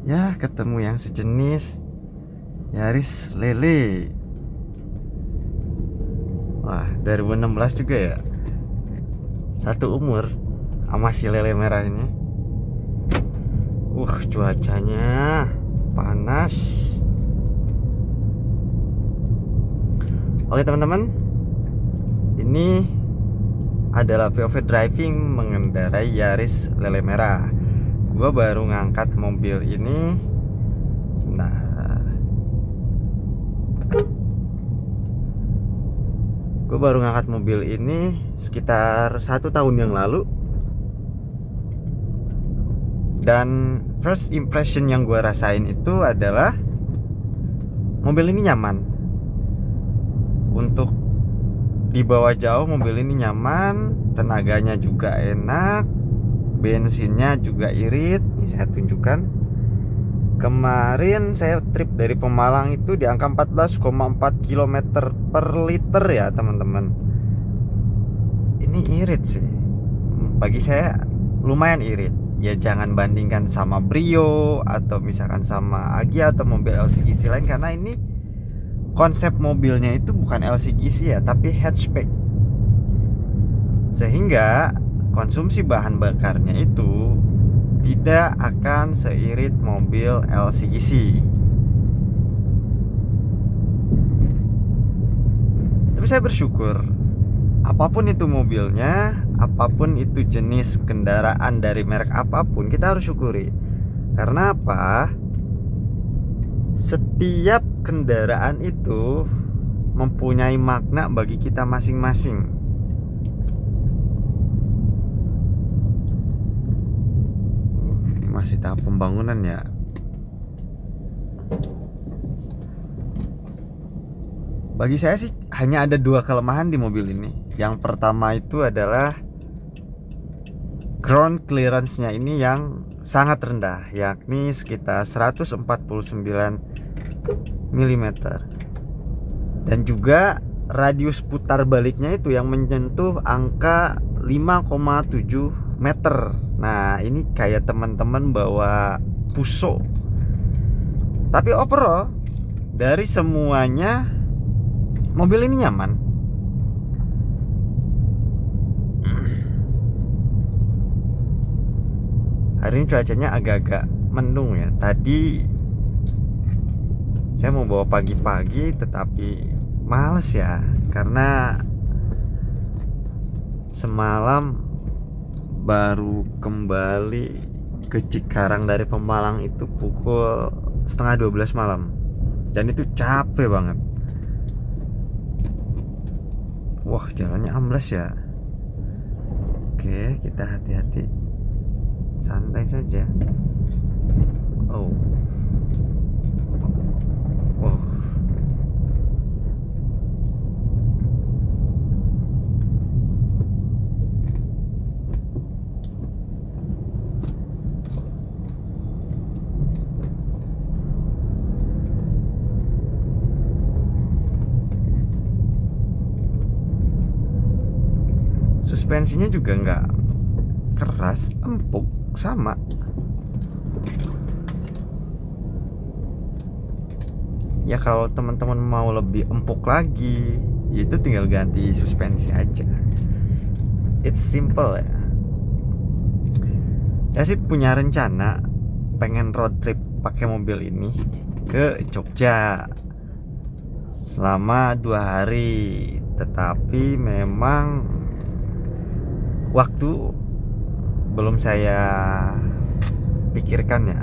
Ya, ketemu yang sejenis Yaris Lele. Wah, 2016 juga ya. Satu umur sama si Lele merah ini. Cuacanya panas. Oke teman-teman, ini adalah POV driving mengendarai Yaris Lele merah. Gua baru ngangkat mobil ini. Gue baru ngangkat mobil ini sekitar 1 tahun yang lalu. Dan first impression yang gue rasain itu adalah mobil ini nyaman. Untuk dibawa jauh mobil ini nyaman, tenaganya juga enak, bensinnya juga irit. Ini saya tunjukkan. Kemarin saya trip dari Pemalang itu di angka 14,4 km per liter ya teman-teman. Ini irit sih. Bagi saya lumayan irit. Ya jangan bandingkan sama Brio atau misalkan sama Agya atau mobil LCGC lain, karena ini konsep mobilnya itu bukan LCGC ya, tapi hatchback. Sehingga konsumsi bahan bakarnya itu tidak akan seirit mobil LCGC. Tapi saya bersyukur, apapun itu mobilnya, apapun itu jenis kendaraan dari merek apapun, kita harus syukuri. Karena apa? Setiap kendaraan itu mempunyai makna bagi kita masing-masing. Masih tahap pembangunan ya. Bagi saya sih hanya ada 2 kelemahan di mobil ini. Yang pertama itu adalah ground clearance-nya ini yang sangat rendah, yakni sekitar 149 mm. Dan juga radius putar baliknya itu yang menyentuh angka 5,7 meter. Nah, ini kayak teman-teman bawa Puso. Tapi overall dari semuanya mobil ini nyaman. Hari ini cuacanya agak-agak mendung ya. Tadi saya mau bawa pagi-pagi tetapi males ya, karena semalam baru kembali ke Cikarang dari Pemalang itu pukul 11:30 malam. Dan itu capek banget. Wah, jalannya amblas ya. Oke, kita hati-hati. Santai saja. Oh. Wow. Suspensinya juga nggak keras, empuk, sama. Ya kalau teman-teman mau lebih empuk lagi, ya itu tinggal ganti suspensi aja. It's simple ya. Saya sih punya rencana pengen road trip pakai mobil ini. ke Jogja selama 2 hari, tetapi memang waktu belum saya pikirkan ya.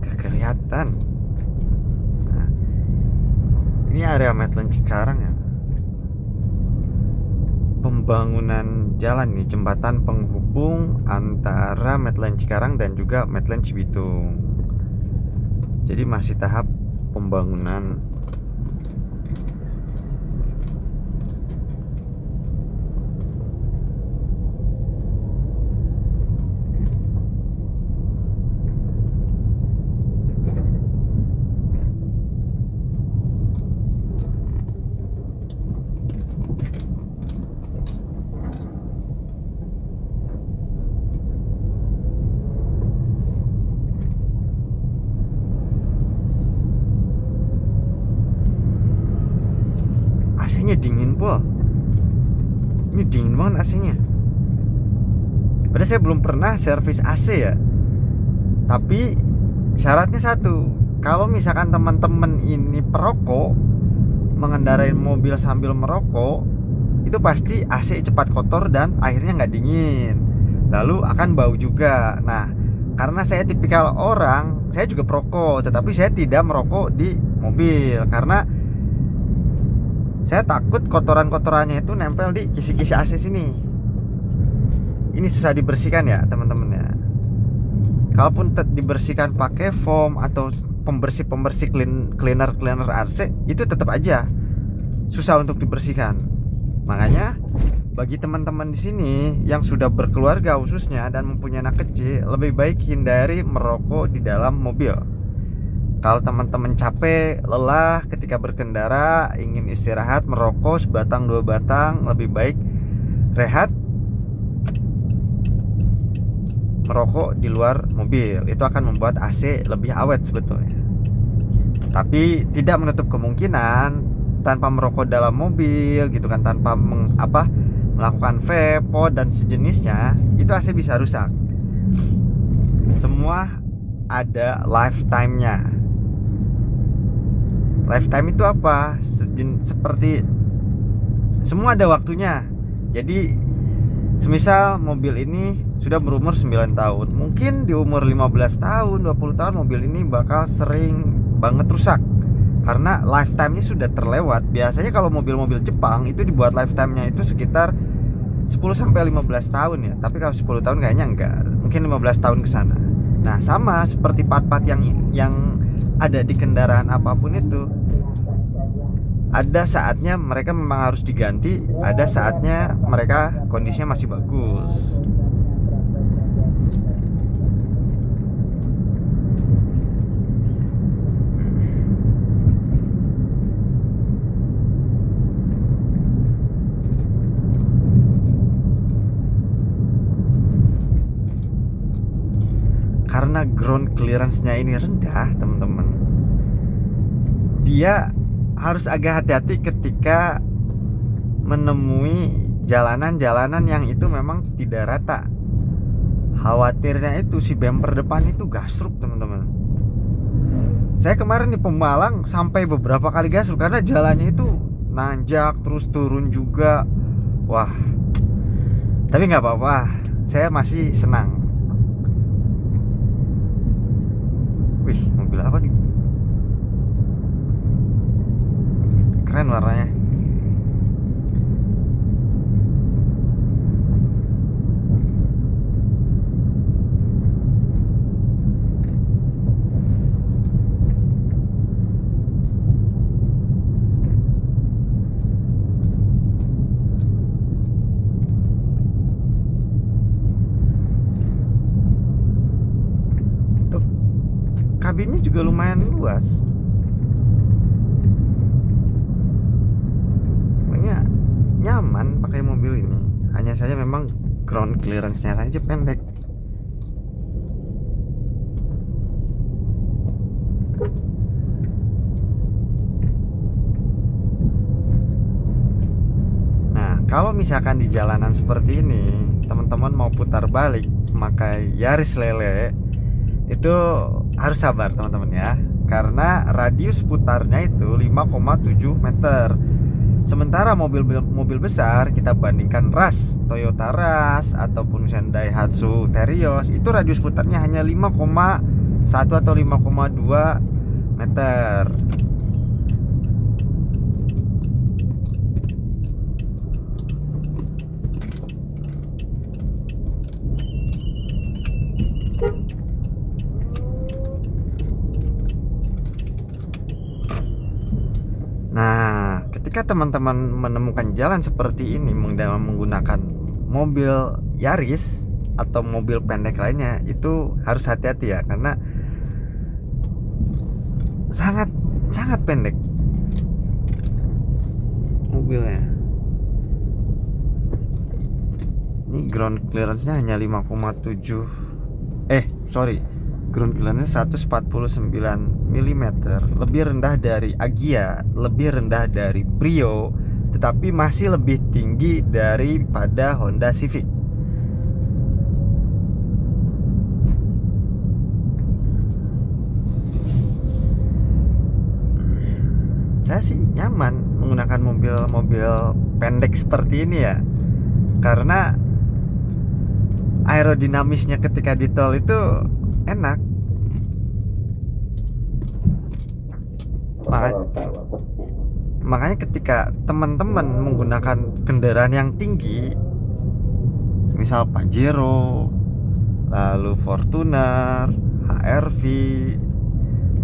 Gak kelihatan. Nah, ini area Medland Cikarang ya. Pembangunan jalan nih, jembatan penghubung antara Medland Cikarang dan juga Medland Cibitung. Jadi masih tahap pembangunan. AC-nya dingin po. Ini dingin banget AC-nya. Padahal saya belum pernah servis AC ya. Tapi syaratnya satu, kalau misalkan teman-teman ini perokok, mengendarai mobil sambil merokok, itu pasti AC cepat kotor dan akhirnya nggak dingin. Lalu akan bau juga. Nah, karena saya tipikal orang, saya juga perokok, tetapi saya tidak merokok di mobil karena saya takut kotoran-kotorannya itu nempel di kisi-kisi AC sini. Ini susah dibersihkan ya teman-teman ya. Kalaupun dibersihkan pakai foam atau pembersih cleaner AC, itu tetap aja susah untuk dibersihkan. Makanya bagi teman-teman di sini yang sudah berkeluarga khususnya dan mempunyai anak kecil, lebih baik hindari merokok di dalam mobil. Kalau teman-teman capek, lelah ketika berkendara, ingin istirahat, merokok sebatang 2 batang, lebih baik rehat, merokok di luar mobil. Itu akan membuat AC lebih awet sebetulnya. Tapi tidak menutup kemungkinan tanpa merokok dalam mobil gitu kan, tanpa melakukan vape, pod dan sejenisnya, itu AC bisa rusak. Semua ada lifetime-nya. Lifetime itu apa? Seperti semua ada waktunya. Jadi semisal mobil ini sudah berumur 9 tahun, mungkin di umur 15 tahun, 20 tahun mobil ini bakal sering banget rusak karena lifetime-nya sudah terlewat. Biasanya kalau mobil-mobil Jepang itu dibuat lifetime-nya itu sekitar 10-15 tahun ya. Tapi kalau 10 tahun kayaknya enggak, mungkin 15 tahun ke sana. Nah, sama seperti part-part yang ada di kendaraan apapun itu, ada saatnya mereka memang harus diganti, ada saatnya mereka kondisinya masih bagus. Karena ground clearance-nya ini rendah, teman-teman, dia harus agak hati-hati ketika menemui jalanan-jalanan yang itu memang tidak rata. Khawatirnya itu si bumper depan itu gasruk, teman-teman. Saya kemarin di Pemalang sampai beberapa kali gasruk karena jalannya itu nanjak terus turun juga. Wah, tapi nggak apa-apa, saya masih senang. Wih, mobil apa nih? Keren warnanya. Kabinnya juga lumayan luas. Pokoknya nyaman pakai mobil ini. Hanya saja memang ground clearance-nya saja pendek. Nah, kalau misalkan di jalanan seperti ini, teman-teman mau putar balik pakai Yaris Lele, itu harus sabar teman-teman ya, karena radius putarnya itu 5,7 meter. Sementara mobil besar kita bandingkan Rush, Toyota Rush ataupun misalnya Daihatsu Terios, itu radius putarnya hanya 5,1 atau 5,2 meter. Nah, ketika teman-teman menemukan jalan seperti ini dalam menggunakan mobil Yaris atau mobil pendek lainnya, itu harus hati-hati ya, karena sangat pendek mobilnya. Ini ground clearance-nya hanya 5,7 ground clearance 149 mm, lebih rendah dari Agya, lebih rendah dari Brio, tetapi masih lebih tinggi daripada Honda Civic. Saya sih nyaman menggunakan mobil pendek seperti ini ya, karena aerodinamisnya ketika di tol itu enak. Makanya ketika teman-teman menggunakan kendaraan yang tinggi, misal Pajero, lalu Fortuner, HR-V,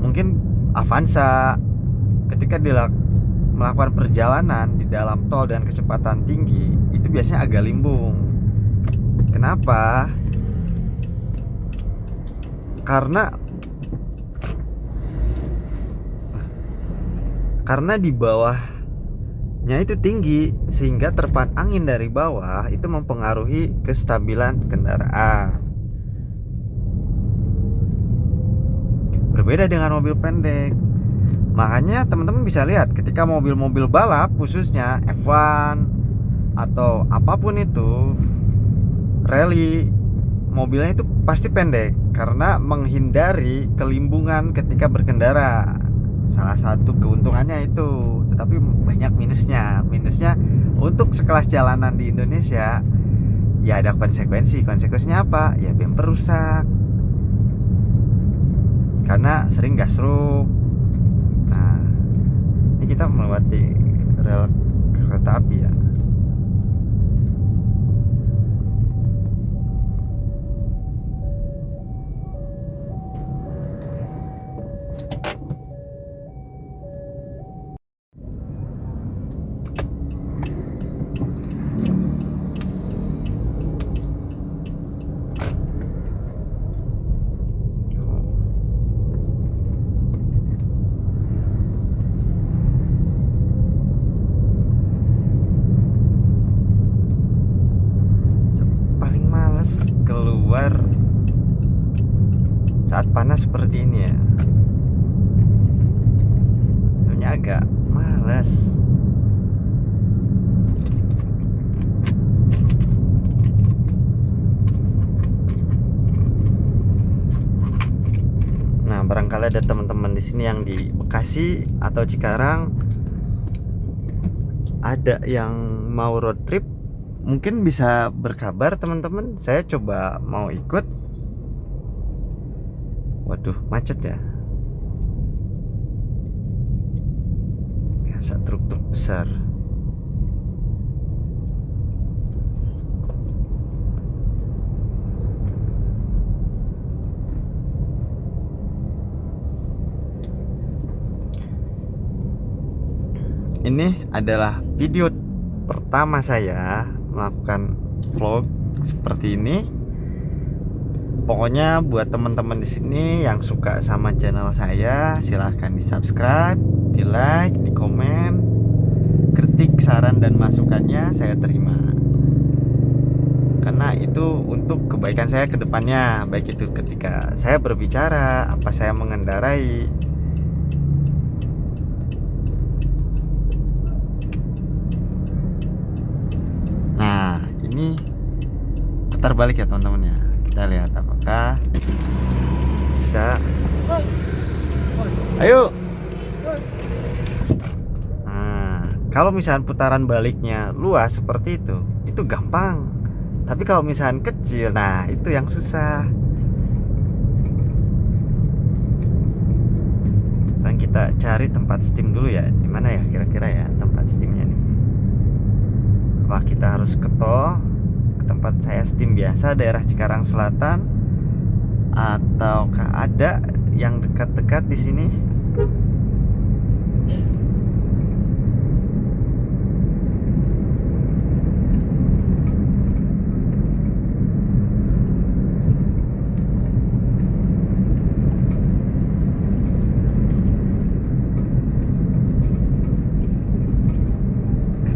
mungkin Avanza, ketika melakukan perjalanan di dalam tol dan kecepatan tinggi, itu biasanya agak limbung. Kenapa? Karena di bawahnya itu tinggi, sehingga terpaan angin dari bawah itu mempengaruhi kestabilan kendaraan. Berbeda dengan mobil pendek. Makanya teman-teman bisa lihat ketika mobil-mobil balap, khususnya F1 atau apapun itu, rally, mobilnya itu pasti pendek karena menghindari kelimbungan ketika berkendara. Salah satu keuntungannya itu, tetapi banyak minusnya. Minusnya untuk sekelas jalanan di Indonesia ya ada konsekuensinya apa? Ya bumper rusak karena sering gasruk. Nah, ini kita melewati rel kereta api ya. Keluar saat panas seperti ini ya, sebenarnya agak malas. Nah, barangkali ada teman-teman di sini yang di Bekasi atau Cikarang, ada yang mau road trip, mungkin bisa berkabar teman-teman. Saya coba mau ikut. Waduh, macet ya. Biasa truk-truk besar. Ini adalah video pertama saya melakukan vlog seperti ini. Pokoknya buat teman-teman di sini yang suka sama channel saya, silahkan di subscribe, di like, di komen. Kritik, saran dan masukannya saya terima, karena itu untuk kebaikan saya ke depannya, baik itu ketika saya berbicara, apa saya mengendarai. Nah, ini putar balik ya teman-teman ya. Kita lihat apakah bisa. Ayo. Nah, kalau misalnya putaran baliknya luas seperti itu gampang. Tapi kalau misalnya kecil, nah itu yang susah. Sekarang kita cari tempat steam dulu ya. Di mana ya kira-kira ya tempat steamnya nih? Apa kita harus ke tol, ke tempat saya steam biasa daerah Cikarang Selatan, ataukah ada yang dekat-dekat di sini?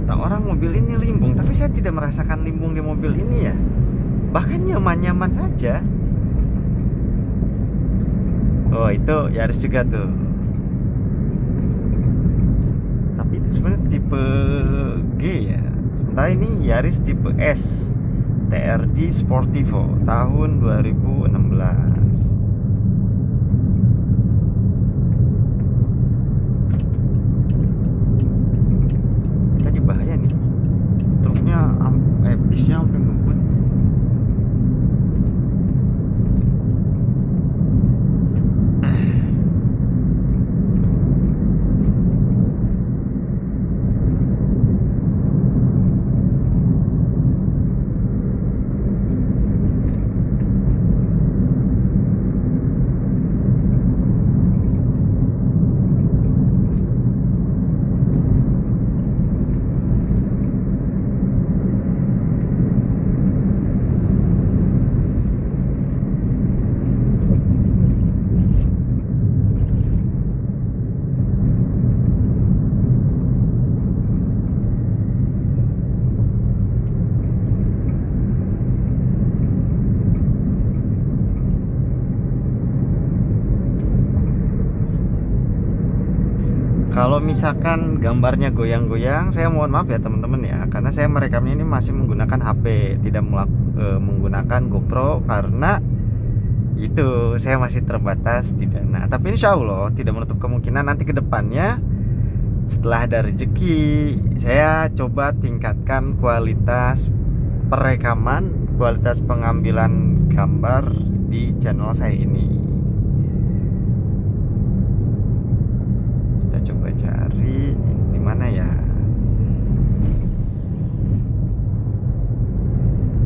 Kata orang mobil ini limbung, tapi saya tidak merasakan limbung di mobil ini ya. Bahkan nyaman-nyaman saja. Oh itu Yaris juga tuh. Tapi itu sebenarnya tipe G ya. Sementara ini Yaris tipe S, TRD Sportivo tahun 2016. Tadi bahaya nih. Truknya bisnya sampai ngebut. Kalau misalkan gambarnya goyang-goyang, saya mohon maaf ya teman-teman ya, karena saya merekamnya ini masih menggunakan HP, tidak menggunakan GoPro karena itu saya masih terbatas di dana. Tapi insya Allah tidak menutup kemungkinan nanti ke depannya setelah ada rezeki, saya coba tingkatkan kualitas perekaman, kualitas pengambilan gambar di channel saya ini. Coba cari di mana ya.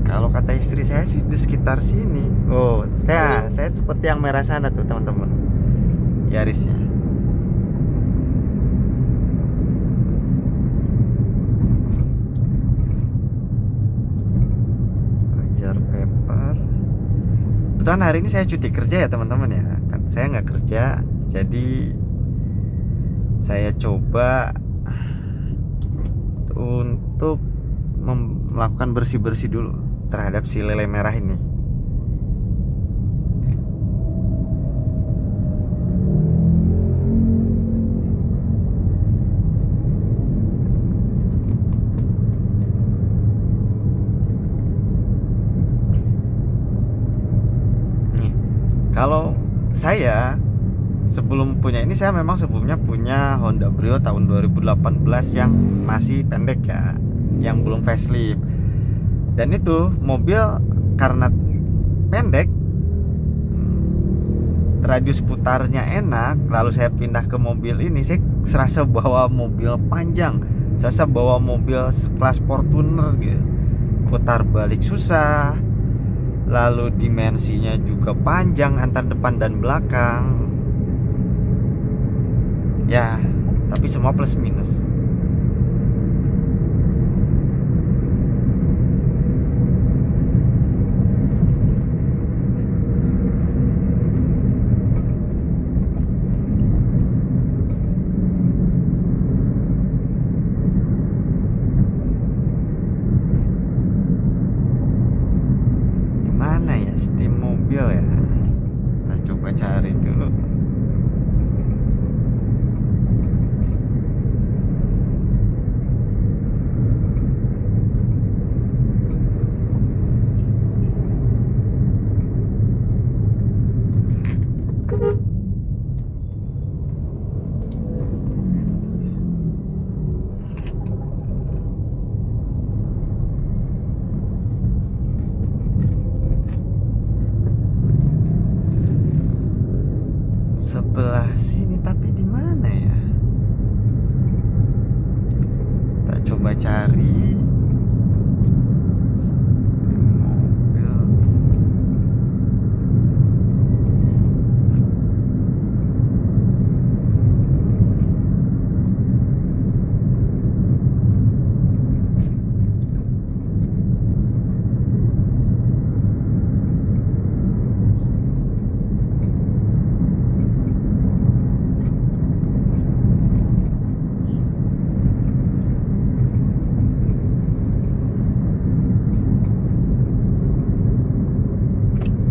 Kalau kata istri saya sih di sekitar sini. Oh, saya seperti yang merah sana tuh teman-teman. Yarisnya. Jar paper. Kebetulan hari ini saya cuti kerja ya teman-teman ya. Kan saya nggak kerja, jadi saya coba untuk melakukan bersih-bersih dulu terhadap si lele merah ini. Nih, kalau saya sebelum punya ini, saya memang sebelumnya punya Honda Brio tahun 2018 yang masih pendek ya, yang belum facelift. Dan itu mobil karena pendek, radius putarnya enak, lalu saya pindah ke mobil ini, saya serasa bawa mobil panjang, serasa bawa mobil kelas Fortuner gitu. Putar balik susah, lalu dimensinya juga panjang antar depan dan belakang. Ya, tapi semua plus minus. Mana ya steam mobil ya? Kita coba cari dulu. sebelah sini, tapi di mana ya? Kita coba cari mobil.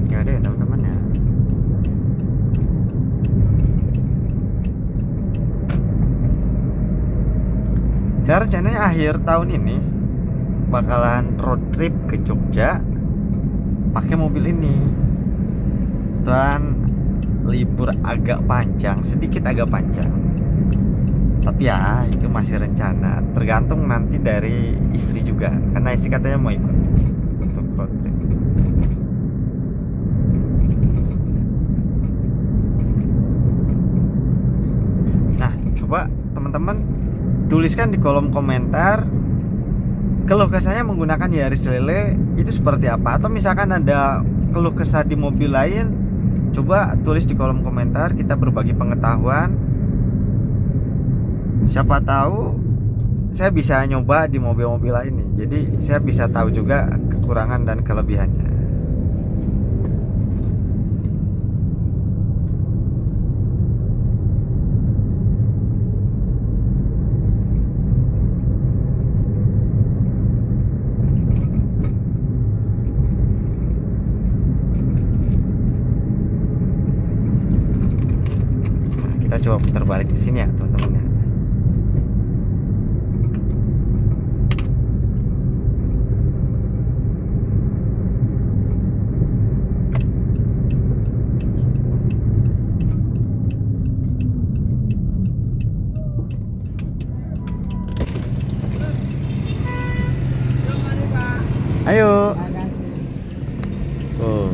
Nggak ada ya teman-teman ya. Saya rencananya akhir tahun ini bakalan road trip ke Jogja pakai mobil ini. Dan libur agak panjang, sedikit agak panjang. Tapi ya itu masih rencana, tergantung nanti dari istri juga, karena istri katanya mau ikut untuk road trip. Nah, coba teman-teman tuliskan di kolom komentar keluh kesahnya menggunakan Yaris Lele itu seperti apa, atau misalkan ada keluh kesah di mobil lain, coba tulis di kolom komentar, kita berbagi pengetahuan. Siapa tahu saya bisa nyoba di mobil-mobil lain nih, jadi saya bisa tahu juga kekurangan dan kelebihannya. Nah, kita coba putar balik di sini ya teman-teman ya. Ayo. Oh,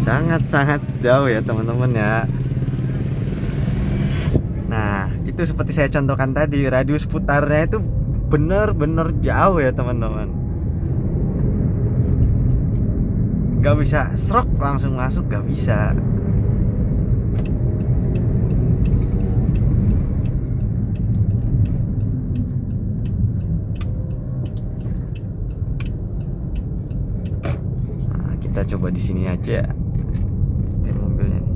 sangat-sangat jauh ya teman-teman ya. Nah, itu seperti saya contohkan tadi, radius putarnya itu bener-bener jauh ya teman-teman. Gak bisa stroke langsung masuk, gak bisa. Kita coba di sini aja setir mobilnya nih.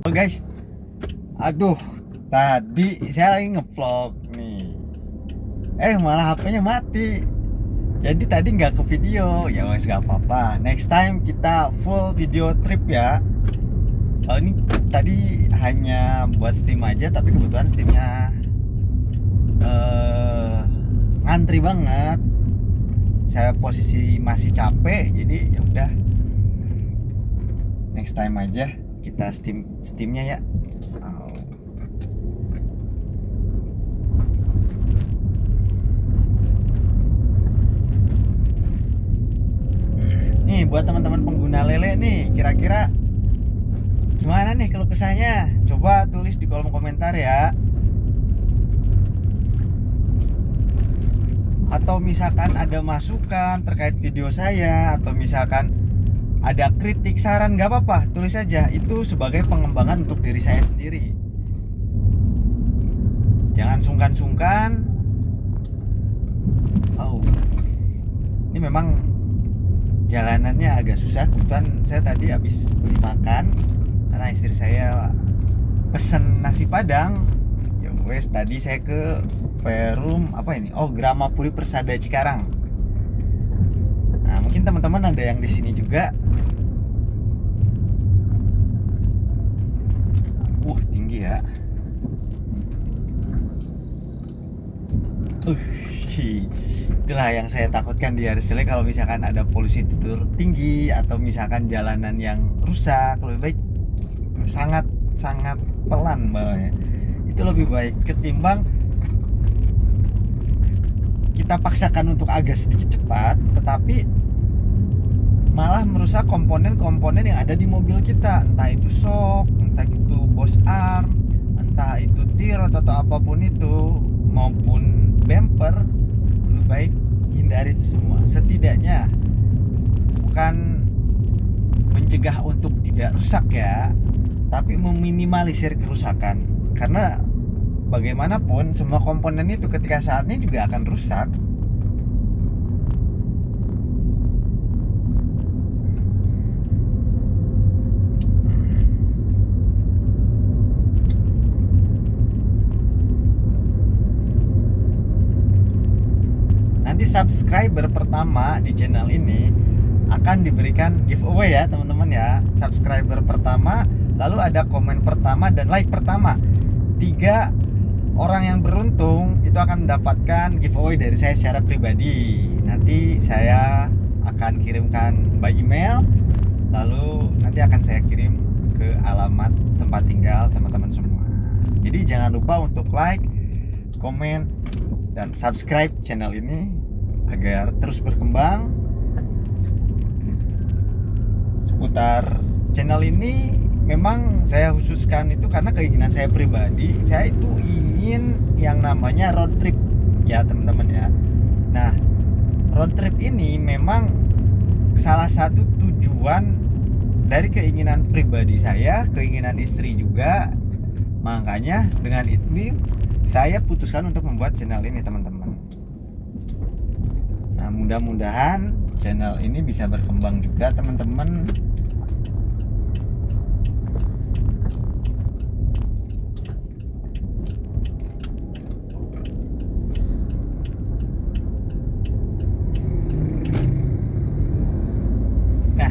Oh guys, aduh, tadi saya lagi ngevlog nih, malah HP-nya mati. Jadi tadi nggak ke video, ya wes nggak apa-apa. Next time kita full video trip ya. Kalau ini tadi hanya buat Steam aja, tapi kebetulan Steamnya ngantri banget. Saya posisi masih capek, jadi ya udah. Next time aja kita Steamnya ya. Nih buat teman-teman pengguna Lele nih, kira-kira Gimana nih keluh kesahnya? Coba tulis di kolom komentar ya. Atau misalkan ada masukan terkait video saya, atau misalkan ada kritik, saran, nggak apa-apa, tulis aja. Itu sebagai pengembangan untuk diri saya sendiri. Jangan sungkan-sungkan. Oh, ini memang jalanannya agak susah. Kebetulan saya tadi habis beli makan karena istri saya pesen nasi padang. Ya wes, tadi saya ke Perum apa ini? Oh, Gramapuri Persada Cikarang. Nah, mungkin teman-teman ada yang di sini juga. Tinggi ya. Itulah yang saya takutkan di Yaris Jelek, kalau misalkan ada polusi tidur tinggi atau misalkan jalanan yang rusak, lebih baik sangat pelan bawahnya. Itu lebih baik ketimbang kita paksakan untuk agak sedikit cepat, tetapi malah merusak komponen-komponen yang ada di mobil kita, entah itu shock, entah itu bos arm, entah itu tirot atau apapun itu, maupun bumper. Lebih baik hindari itu semua. Setidaknya bukan mencegah untuk tidak rusak ya, tapi meminimalisir kerusakan. Karena bagaimanapun semua komponen itu ketika saatnya juga akan rusak. Nanti subscriber pertama di channel ini akan diberikan giveaway ya teman-teman ya. Subscriber pertama, lalu ada komen pertama dan like pertama. 3 orang yang beruntung itu akan mendapatkan giveaway dari saya secara pribadi. Nanti saya akan kirimkan by email, lalu nanti akan saya kirim ke alamat tempat tinggal teman-teman semua. Jadi jangan lupa untuk like, komen, dan subscribe channel ini agar terus berkembang. Seputar channel ini memang saya khususkan itu karena keinginan saya pribadi. Saya itu ingin yang namanya road trip ya teman-teman ya. Nah, road trip ini memang salah satu tujuan dari keinginan pribadi saya, keinginan istri juga. Makanya dengan ini saya putuskan untuk membuat channel ini teman-teman. Nah, mudah-mudahan channel ini bisa berkembang juga teman-teman.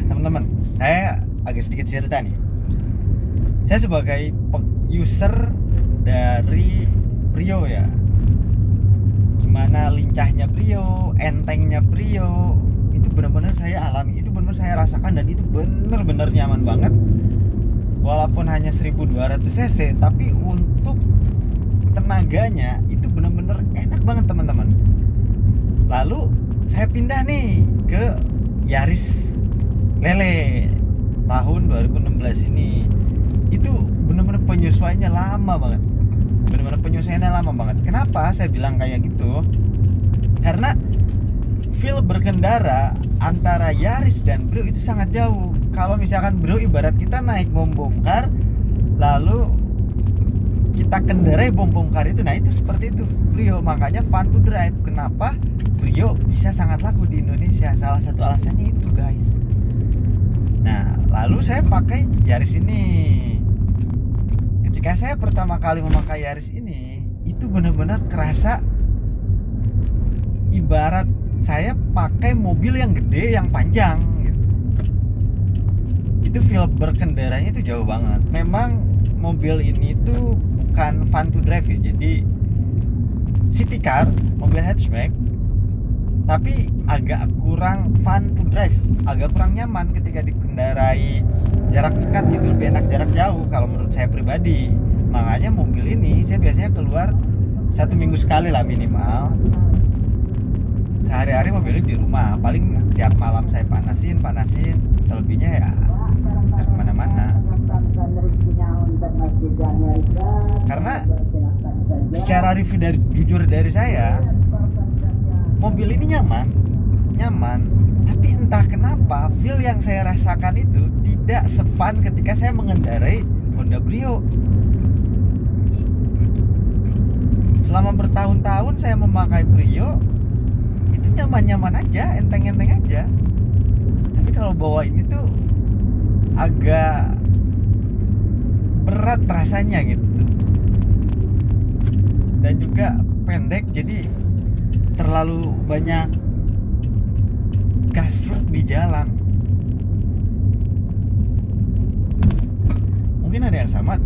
Teman-teman, saya agak sedikit cerita nih. Saya sebagai user dari Brio ya, gimana lincahnya Brio, entengnya Brio, itu benar-benar saya alami, itu benar-benar saya rasakan, dan itu benar-benar nyaman banget. Walaupun hanya 1200 cc, tapi untuk tenaganya itu benar-benar enak banget teman-teman. Lalu saya pindah nih ke Yaris Lele tahun 2016 ini. Itu benar-benar penyesuaiannya lama banget. Kenapa saya bilang kayak gitu? Karena feel berkendara antara Yaris dan Brio itu sangat jauh. Kalau misalkan Brio ibarat kita naik bom kar, lalu kita kendarai bom kar itu, nah itu seperti itu Brio. Makanya fun to drive. Kenapa Brio bisa sangat laku di Indonesia? Salah satu alasannya itu guys. Nah, lalu saya pakai Yaris ini. Ketika saya pertama kali memakai Yaris ini, itu benar-benar kerasa ibarat saya pakai mobil yang gede, yang panjang gitu. Itu feel berkendaranya itu jauh banget. Memang mobil ini tuh bukan fun to drive ya. Jadi city car, mobil hatchback, tapi agak kurang fun to drive, agak kurang nyaman ketika dikendarai jarak dekat gitu, lebih enak jarak jauh kalau menurut saya pribadi. Makanya mobil ini saya biasanya keluar 1 minggu sekali lah minimal. Sehari-hari mobil ini di rumah, paling tiap malam saya panasin, selebihnya ya nggak kemana-mana. Karena secara review jujur dari saya, mobil ini nyaman, tapi entah kenapa feel yang saya rasakan itu tidak se-fun ketika saya mengendarai Honda Brio. Selama bertahun-tahun saya memakai Brio, itu nyaman-nyaman aja, enteng-enteng aja. Tapi kalau bawa ini tuh agak berat rasanya gitu. Dan juga pendek, jadi terlalu banyak gasruk di jalan. Mungkin ada yang sama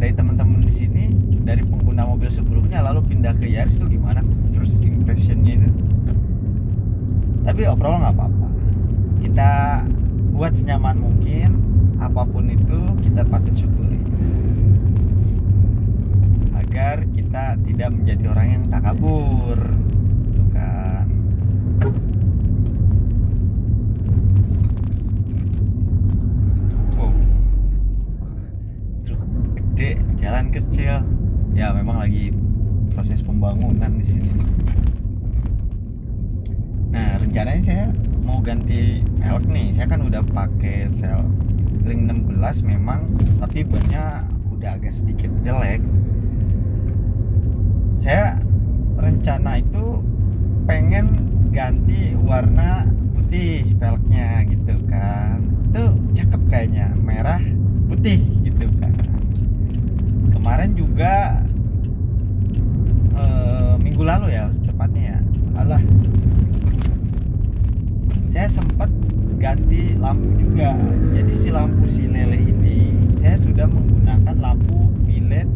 dari teman-teman di sini, dari pengguna mobil sebelumnya lalu pindah ke Yaris itu gimana first impressionnya itu. Tapi overall nggak apa-apa, kita buat senyaman mungkin. Apapun itu kita patut syukuri agar kita tidak menjadi orang yang takabur, tuh kan. Wow, truk gede, jalan kecil. Ya memang lagi proses pembangunan di sini. Nah, rencananya saya mau ganti velg nih. Saya kan udah pakai velg ring 16 memang, tapi bannya udah agak sedikit jelek. Saya rencana itu pengen ganti warna putih velgnya gitu kan. Tuh cakep kayaknya, merah putih gitu kan. Kemarin juga minggu lalu ya tepatnya ya, saya sempat ganti lampu juga. Jadi si lampu si lele ini saya sudah menggunakan lampu biled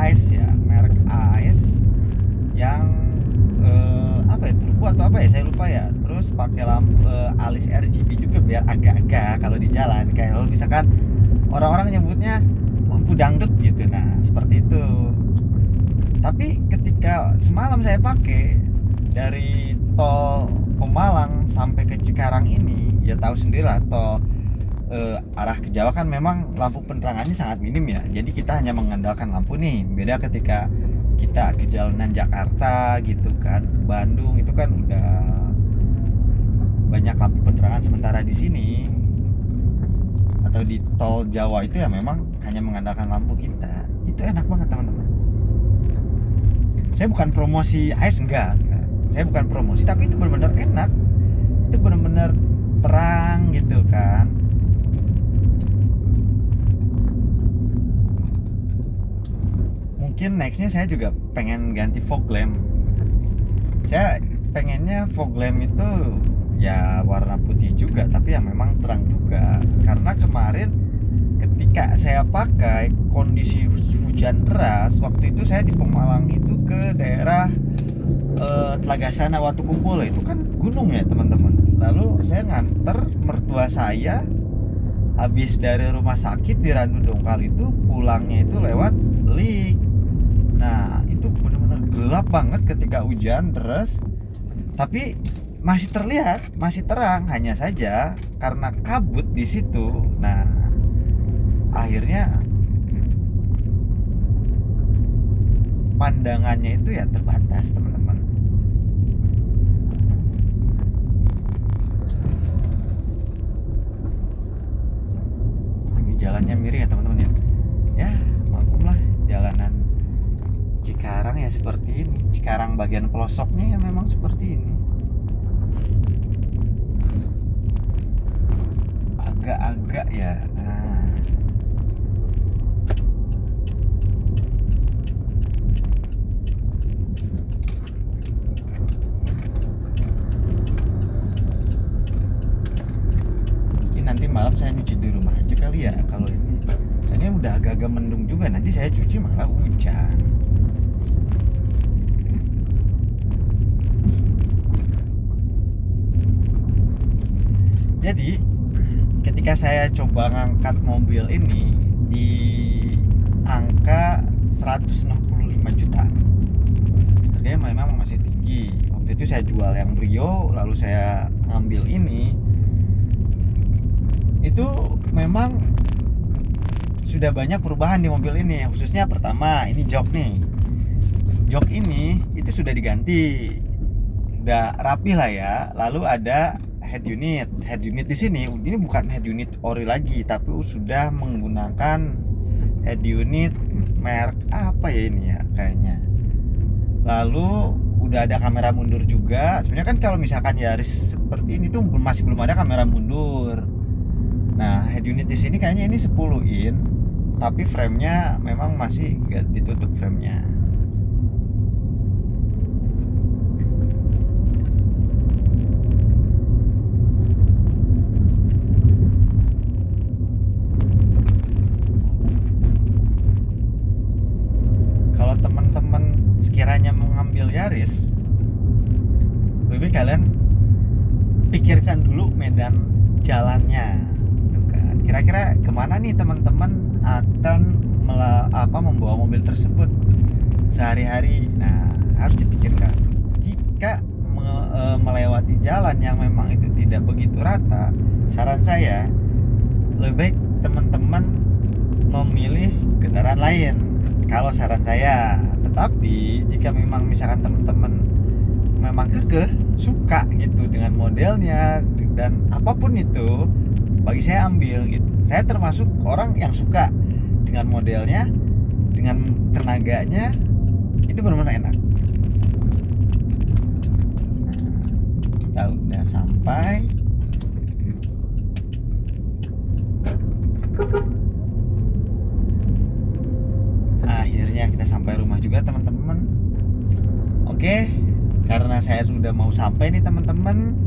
ice ya, merek ice yang apa ya, turbo atau apa ya, saya lupa ya. Terus pakai lampu alis RGB juga biar agak-agak kalau di jalan, kayak kalau misalkan orang-orang nyebutnya lampu dangdut gitu. Nah seperti itu. Tapi ketika semalam saya pakai dari tol Pemalang sampai ke Cikarang ini, ya tahu sendiri lah, tol arah ke Jawa kan memang lampu penerangannya sangat minim ya. Jadi kita hanya mengandalkan lampu nih. Beda ketika kita ke jalanan Jakarta gitu kan, ke Bandung itu kan udah banyak lampu penerangan. Sementara di sini atau di tol Jawa itu ya memang hanya mengandalkan lampu kita. Itu enak banget teman-teman. Saya bukan promosi AS, enggak. Saya bukan promosi, tapi itu benar-benar enak. Itu benar-benar terang gitu kan. Mungkin nextnya saya juga pengen ganti fog lamp. Saya pengennya fog lamp itu ya warna putih juga, tapi ya memang terang juga. Karena kemarin ketika saya pakai kondisi hujan deras, waktu itu saya di Pemalang itu ke daerah Telaga Sana Watukumpul, itu kan gunung ya teman-teman. Lalu saya nganter mertua saya habis dari rumah sakit di Randu Dongkal, itu pulangnya itu lewat Belik. Nah itu benar-benar gelap banget ketika hujan deras, tapi masih terlihat, masih terang. Hanya saja karena kabut di situ, nah akhirnya pandangannya itu ya terbatas teman-teman. Ini jalannya miring ya teman-teman ya. Ya maklumlah, jalanan Cikarang ya seperti ini. Cikarang bagian pelosoknya ya memang seperti ini. Agak-agak ya. Nah, nanti malam saya nyuci di rumah aja kali ya kalau ini. Soalnya udah agak-agak mendung juga, nanti saya cuci malah hujan. Jadi ketika saya coba ngangkat mobil ini di angka 165 juta, harganya memang masih tinggi. Waktu itu saya jual yang Brio, lalu saya ngambil ini. Itu memang sudah banyak perubahan di mobil ini. Khususnya pertama, ini jok nih. Jok ini itu sudah diganti, udah rapi lah ya. Lalu ada head unit. Head unit di sini ini bukan head unit ori lagi, tapi sudah menggunakan head unit merek apa ya ini ya kayaknya. Lalu udah ada kamera mundur juga. Sebenarnya kan kalau misalkan Yaris seperti ini tuh masih belum ada kamera mundur. Nah, head unit di sini kayaknya ini 10 in, tapi frame-nya memang masih nggak ditutup frame-nya. Kalau teman-teman sekiranya mau ngambil Yaris, lebih kalian pikirkan dulu medan jalannya, gitu kan. Kira-kira kemana nih teman-teman akan membawa mobil tersebut sehari-hari. Nah, harus dipikirkan. Jika melewati jalan yang memang itu tidak begitu rata, saran saya lebih baik teman-teman memilih kendaraan lain. Kalau saran saya, tetapi jika memang misalkan teman-teman memang kekeh suka gitu dengan modelnya dan apapun itu, bagi saya ambil gitu. Saya termasuk orang yang suka dengan modelnya, dengan tenaganya, itu benar-benar enak. Nah, kita udah sampai. Akhirnya kita sampai rumah juga teman-teman. Oke, karena saya sudah mau sampai nih teman-teman,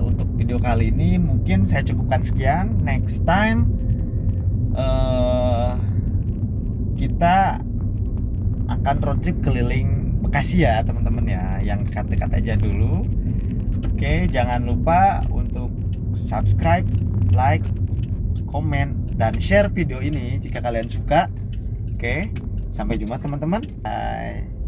untuk video kali ini mungkin saya cukupkan sekian. Next time kita akan road trip keliling Bekasi ya teman-teman ya, yang dekat-dekat aja dulu. Oke, jangan lupa untuk subscribe, like, komen, dan share video ini jika kalian suka. Oke, sampai jumpa teman-teman. Bye.